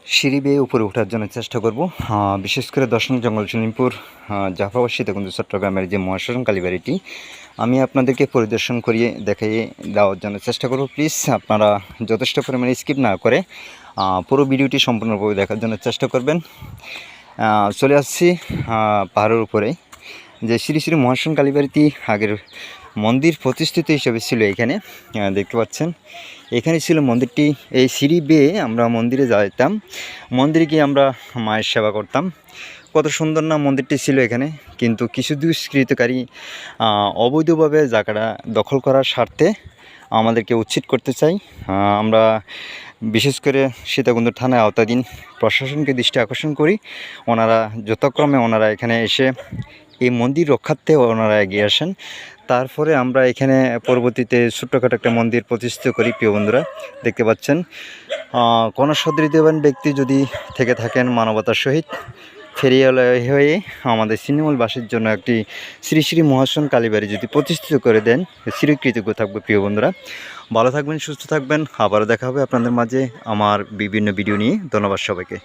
সিঁড়ি বেয়ে উপরে ওঠার জন্য চেষ্টা করব। বিশেষ করে দর্শন জঙ্গল সলিমপুর জাফরাবাদ সীতাকুণ্ড চট্টগ্রামের যে মহাশ্মশান কালীবাড়িটি আমি আপনাদেরকে পরিদর্শন করিয়ে দেখিয়ে দেওয়ার জন্য চেষ্টা করব। প্লিজ আপনারা যথেষ্ট পরিমাণে স্কিপ না করে পুরো ভিডিওটি সম্পূর্ণভাবে দেখার জন্য চেষ্টা করবেন। চলে আসছি পাহাড়ের উপরে যে শ্রী শ্রী মহাশ্মশান কালীবাড়িটি আগের মন্দির প্রতিষ্ঠিত হিসেবে ছিল। এখানে দেখতে পাচ্ছেন, এখানে ছিল মন্দিরটি। এই সিঁড়ি বেয়ে আমরা মন্দিরে যাইতাম, মন্দিরে গিয়ে আমরা মায়ের সেবা করতাম। কত সুন্দর না মন্দিরটি ছিল এখানে। কিন্তু কিছু দুষ্কৃতকারী অবৈধভাবে জায়গাটা দখল করার স্বার্থে আমাদেরকে উচ্ছেদ করতে চাই। আমরা বিশেষ করে সীতাকুণ্ড থানায় আওতাধীন প্রশাসনকে দৃষ্টি আকর্ষণ করি। ওনারা যথাক্রমে ওনারা এখানে এসে এই মন্দির রক্ষার্থে ওনারা এগিয়ে আসেন। তারপরে আমরা এখানে পরবর্তীতে ছোট্টখাটো একটা মন্দির প্রতিষ্ঠিত করি। প্রিয় বন্ধুরা, দেখতে পাচ্ছেন কোনো সদৃঢ়বান ব্যক্তি যদি থেকে থাকেন মানবতার সহিত ফেরিয়ালয় হয়ে আমাদের ছিন্নমূলবাসীর জন্য একটি শ্রী শ্রী মহাশ্মশান কালীবাড়ি যদি প্রতিষ্ঠিত করে দেন, চিরকৃতজ্ঞ থাকবে। প্রিয় বন্ধুরা, ভালো থাকবেন, সুস্থ থাকবেন। আবারও দেখা হবে আপনাদের মাঝে আমার বিভিন্ন ভিডিও নিয়ে। ধন্যবাদ সবাইকে।